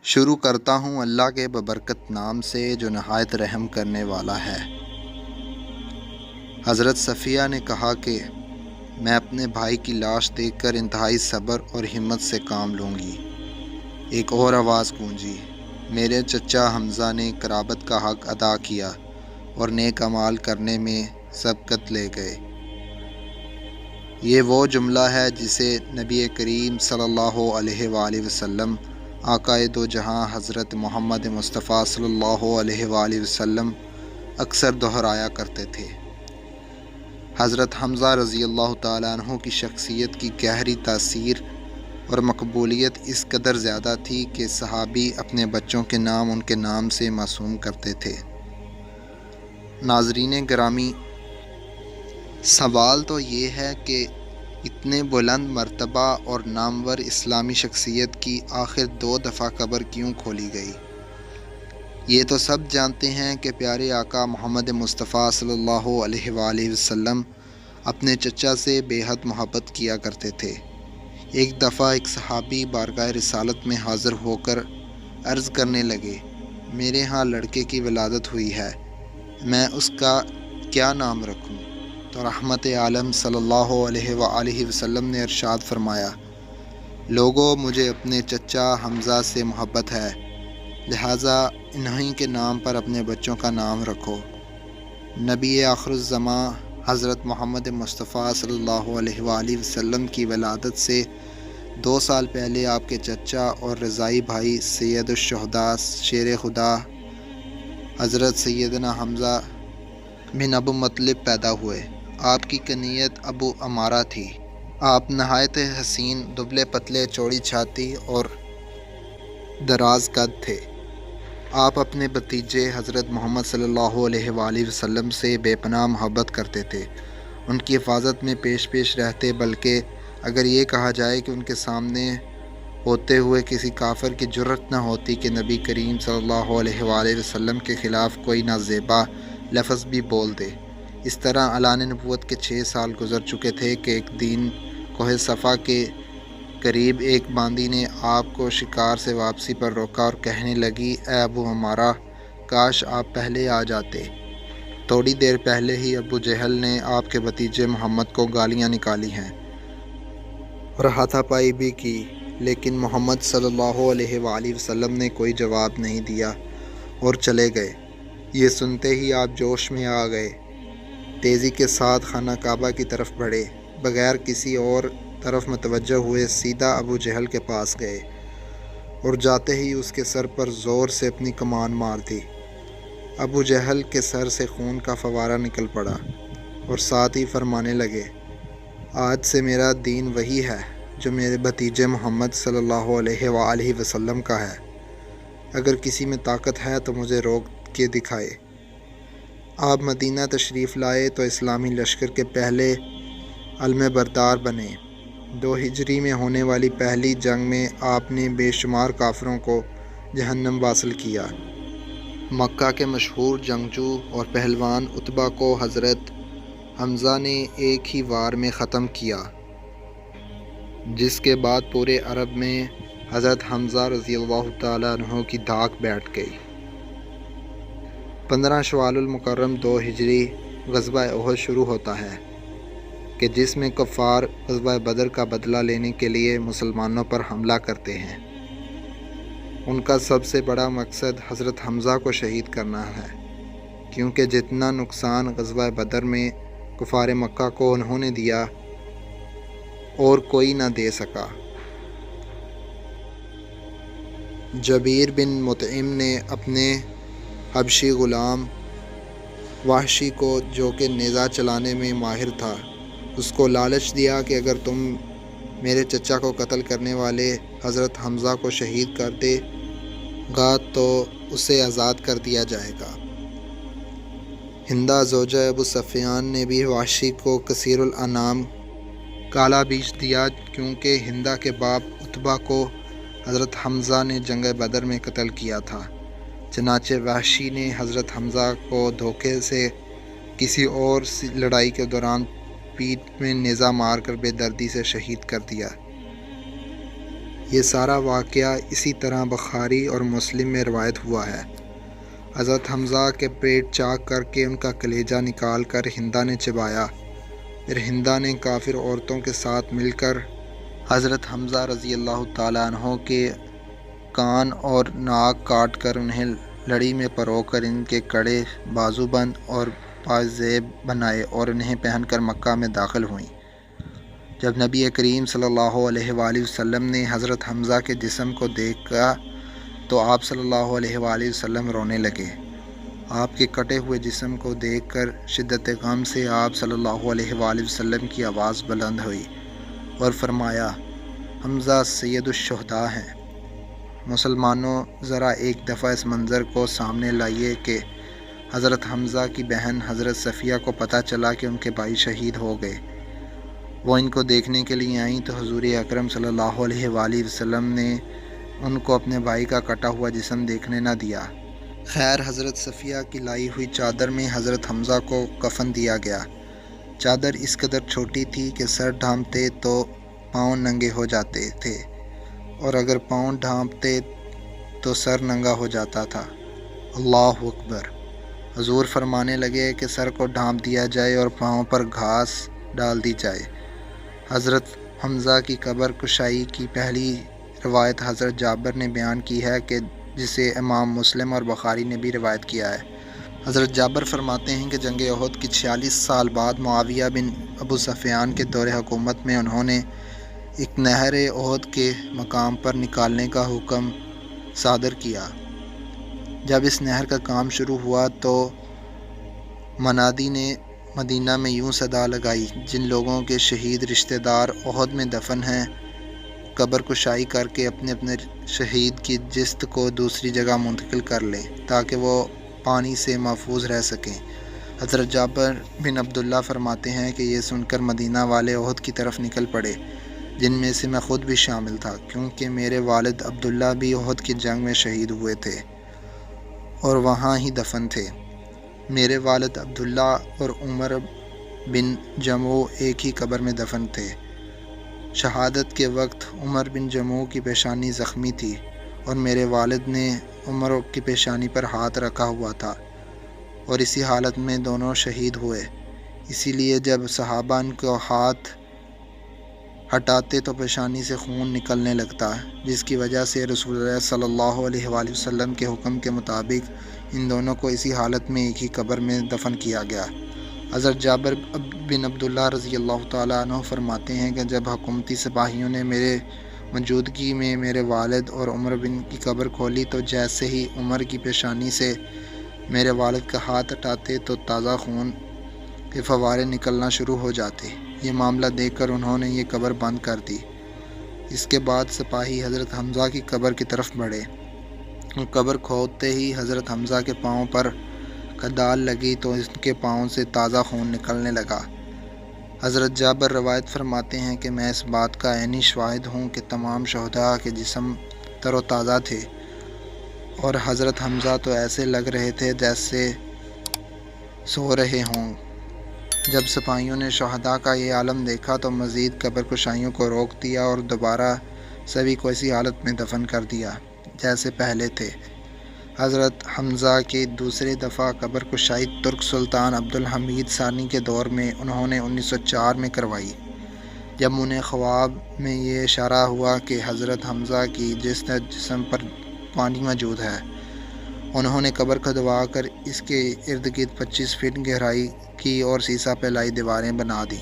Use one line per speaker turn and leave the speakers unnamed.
شروع کرتا ہوں اللہ کے ببرکت نام سے جو نہایت رحم کرنے والا ہے۔ حضرت صفیہ نے کہا کہ میں اپنے بھائی کی لاش دیکھ کر انتہائی صبر اور ہمت سے کام لوں گی۔ ایک اور آواز گونجی، میرے چچا حمزہ نے قرابت کا حق ادا کیا اور نیک اعمال کرنے میں سبقت لے گئے۔ یہ وہ جملہ ہے جسے نبی کریم صلی اللہ علیہ وآلہ وسلم، آقائے دو جہاں حضرت محمد مصطفیٰ صلی اللہ علیہ وآلہ وسلم اکثر دہرایا کرتے تھے۔ حضرت حمزہ رضی اللہ تعالیٰ عنہ کی شخصیت کی گہری تاثیر اور مقبولیت اس قدر زیادہ تھی کہ صحابی اپنے بچوں کے نام ان کے نام سے معصوم کرتے تھے۔ ناظرین گرامی، سوال تو یہ ہے کہ اتنے بلند مرتبہ اور نامور اسلامی شخصیت کی آخر 2 دفعہ قبر کیوں کھولی گئی؟ یہ تو سب جانتے ہیں کہ پیارے آقا محمد مصطفیٰ صلی اللہ علیہ وآلہ وسلم اپنے چچا سے بے حد محبت کیا کرتے تھے۔ ایک دفعہ ایک صحابی بارگاہ رسالت میں حاضر ہو کر عرض کرنے لگے، میرے ہاں لڑکے کی ولادت ہوئی ہے، میں اس کا کیا نام رکھوں؟ تو رحمت عالم صلی اللہ علیہ وآلہ وسلم نے ارشاد فرمایا، لوگو مجھے اپنے چچا حمزہ سے محبت ہے، لہٰذا انہی کے نام پر اپنے بچوں کا نام رکھو۔ نبی آخر الزماں حضرت محمد مصطفیٰ صلی اللہ علیہ وآلہ وسلم کی ولادت سے 2 سال پہلے آپ کے چچا اور رضائی بھائی سید الشہداء شیر خدا حضرت سیدنا حمزہ بن ابو مطلب پیدا ہوئے۔ آپ کی کنیت ابو امارہ تھی۔ آپ نہایت حسین، دبلے پتلے، چوڑی چھاتی اور دراز قد تھے۔ آپ اپنے بھتیجے حضرت محمد صلی اللہ علیہ وآلہ وسلم سے بے پناہ محبت کرتے تھے، ان کی حفاظت میں پیش رہتے، بلکہ اگر یہ کہا جائے کہ ان کے سامنے ہوتے ہوئے کسی کافر کی جرأت نہ ہوتی کہ نبی کریم صلی اللہ علیہ وآلہ وسلم کے خلاف کوئی نازیبا لفظ بھی بول دے۔ اس طرح اعلان نبوت کے 6 سال گزر چکے تھے کہ ایک دن کوہ صفا کے قریب ایک باندی نے آپ کو شکار سے واپسی پر روکا اور کہنے لگی، اے ابو ہمارا، کاش آپ پہلے آ جاتے۔ تھوڑی دیر پہلے ہی ابو جہل نے آپ کے بھتیجے محمد کو گالیاں نکالی ہیں اور ہاتھا پائی بھی کی، لیکن محمد صلی اللہ علیہ وآلہ وسلم نے کوئی جواب نہیں دیا اور چلے گئے۔ یہ سنتے ہی آپ جوش میں آ گئے، تیزی کے ساتھ خانہ کعبہ کی طرف بڑھے، بغیر کسی اور طرف متوجہ ہوئے سیدھا ابو جہل کے پاس گئے اور جاتے ہی اس کے سر پر زور سے اپنی کمان مار دی۔ ابو جہل کے سر سے خون کا فوارہ نکل پڑا اور ساتھ ہی فرمانے لگے، آج سے میرا دین وہی ہے جو میرے بھتیجے محمد صلی اللہ علیہ وآلہ وسلم کا ہے۔ اگر کسی میں طاقت ہے تو مجھے روک کے دکھائے۔ آپ مدینہ تشریف لائے تو اسلامی لشکر کے پہلے علم بردار بنے۔ 2 ہجری میں ہونے والی پہلی جنگ میں آپ نے بے شمار کافروں کو جہنم واصل کیا۔ مکہ کے مشہور جنگجو اور پہلوان عتبہ کو حضرت حمزہ نے ایک ہی وار میں ختم کیا، جس کے بعد پورے عرب میں حضرت حمزہ رضی اللہ تعالیٰ عنہ کی دھاک بیٹھ گئی۔ 15 شوال المکرم 2 ہجری غزوہ احد شروع ہوتا ہے کہ جس میں کفار غزوہ بدر کا بدلہ لینے کے لیے مسلمانوں پر حملہ کرتے ہیں۔ ان کا سب سے بڑا مقصد حضرت حمزہ کو شہید کرنا ہے، کیونکہ جتنا نقصان غزوہ بدر میں کفار مکہ کو انہوں نے دیا اور کوئی نہ دے سکا۔ جبیر بن مطعم نے اپنے حبشی غلام وحشی کو، جو کہ نیزہ چلانے میں ماہر تھا، اس کو لالچ دیا کہ اگر تم میرے چچا کو قتل کرنے والے حضرت حمزہ کو شہید کر دے گا تو اسے آزاد کر دیا جائے گا۔ ہندہ زوجہ ابو سفیان نے بھی وحشی کو کثیر الانام کالا بیچ دیا، کیونکہ ہندہ کے باپ عتبہ کو حضرت حمزہ نے جنگ بدر میں قتل کیا تھا۔ چنانچہ وحشی نے حضرت حمزہ کو دھوکے سے کسی اور لڑائی کے دوران پیٹھ میں نیزہ مار کر بے دردی سے شہید کر دیا۔ یہ سارا واقعہ اسی طرح بخاری اور مسلم میں روایت ہوا ہے۔ حضرت حمزہ کے پیٹ چاک کر کے ان کا کلیجہ نکال کر ہندہ نے چبایا، پھر ہندہ نے کافر عورتوں کے ساتھ مل کر حضرت حمزہ رضی اللہ تعالیٰ عنہ کے کان اور ناک کاٹ کر انہیں لڑی میں پرو کر ان کے کڑے بازو بند اور پائزیب بنائے اور انہیں پہن کر مکہ میں داخل ہوئیں۔ جب نبی کریم صلی اللہ علیہ وآلہ وسلم نے حضرت حمزہ کے جسم کو دیکھا تو آپ صلی اللہ علیہ وآلہ وسلم رونے لگے۔ آپ کے کٹے ہوئے جسم کو دیکھ کر شدت غم سے آپ صلی اللہ علیہ وآلہ وسلم کی آواز بلند ہوئی اور فرمایا، حمزہ سید الشہداء ہیں۔ مسلمانوں، ذرا ایک دفعہ اس منظر کو سامنے لائیے کہ حضرت حمزہ کی بہن حضرت صفیہ کو پتہ چلا کہ ان کے بھائی شہید ہو گئے۔ وہ ان کو دیکھنے کے لیے آئیں تو حضور اکرم صلی اللہ علیہ وآلہ وسلم نے ان کو اپنے بھائی کا کٹا ہوا جسم دیکھنے نہ دیا۔ خیر، حضرت صفیہ کی لائی ہوئی چادر میں حضرت حمزہ کو کفن دیا گیا۔ چادر اس قدر چھوٹی تھی کہ سر ڈھانپتے تو پاؤں ننگے ہو جاتے تھے، اور اگر پاؤں ڈھانپتے تو سر ننگا ہو جاتا تھا۔ اللہ اکبر! حضور فرمانے لگے کہ سر کو ڈھانپ دیا جائے اور پاؤں پر گھاس ڈال دی جائے۔ حضرت حمزہ کی قبر کشائی کی پہلی روایت حضرت جابر نے بیان کی ہے کہ جسے امام مسلم اور بخاری نے بھی روایت کیا ہے۔ حضرت جابر فرماتے ہیں کہ جنگ احد کی 46 سال بعد معاویہ بن ابو سفیان کے دور حکومت میں انہوں نے ایک نہر احد کے مقام پر نکالنے کا حکم صادر کیا۔ جب اس نہر کا کام شروع ہوا تو منادی نے مدینہ میں یوں صدا لگائی، جن لوگوں کے شہید رشتہ دار احد میں دفن ہیں، قبر کشائی کر کے اپنے اپنے شہید کی جسد کو دوسری جگہ منتقل کر لیں تاکہ وہ پانی سے محفوظ رہ سکیں۔ حضرت جابر بن عبداللہ فرماتے ہیں کہ یہ سن کر مدینہ والے احد کی طرف نکل پڑے، جن میں سے میں خود بھی شامل تھا، کیونکہ میرے والد عبداللہ بھی احد کی جنگ میں شہید ہوئے تھے اور وہاں ہی دفن تھے۔ میرے والد عبداللہ اور عمر بن جموع ایک ہی قبر میں دفن تھے۔ شہادت کے وقت عمر بن جموع کی پیشانی زخمی تھی اور میرے والد نے عمر کی پیشانی پر ہاتھ رکھا ہوا تھا، اور اسی حالت میں دونوں شہید ہوئے۔ اسی لیے جب صحابہ ان کو ہاتھ ہٹاتے تو پیشانی سے خون نکلنے لگتا، جس کی وجہ سے رسول اللہ صلی اللہ علیہ وآلہ وسلم کے حکم کے مطابق ان دونوں کو اسی حالت میں ایک ہی قبر میں دفن کیا گیا۔ حضرت جابر بن عبداللہ رضی اللہ تعالیٰ عنہ فرماتے ہیں کہ جب حکومتی سپاہیوں نے میرے موجودگی میں میرے والد اور عمر بن کی قبر کھولی تو جیسے ہی عمر کی پیشانی سے میرے والد کا ہاتھ ہٹاتے تو تازہ خون کے فوارے نکلنا شروع ہو جاتے۔ یہ معاملہ دیکھ کر انہوں نے یہ قبر بند کر دی۔ اس کے بعد سپاہی حضرت حمزہ کی قبر کی طرف بڑھے اور قبر کھودتے ہی حضرت حمزہ کے پاؤں پر کدال لگی تو ان کے پاؤں سے تازہ خون نکلنے لگا۔ حضرت جابر روایت فرماتے ہیں کہ میں اس بات کا عینی شاہد ہوں کہ تمام شہداء کے جسم تر و تازہ تھے، اور حضرت حمزہ تو ایسے لگ رہے تھے جیسے سو رہے ہوں۔ جب سپاہیوں نے شہداء کا یہ عالم دیکھا تو مزید قبر کشائیوں کو روک دیا اور دوبارہ سبھی کو اسی حالت میں دفن کر دیا جیسے پہلے تھے۔ حضرت حمزہ کی دوسری دفعہ قبر کشائی ترک سلطان عبدالحمید ثانی کے دور میں انہوں نے 1904 میں کروائی، جب انہیں خواب میں یہ اشارہ ہوا کہ حضرت حمزہ کی جسم پر پانی موجود ہے۔ انہوں نے قبر کھدوا کر اس کے ارد گرد 25 فٹ گہرائی کی اور سیسہ پلائی دیواریں بنا دیں۔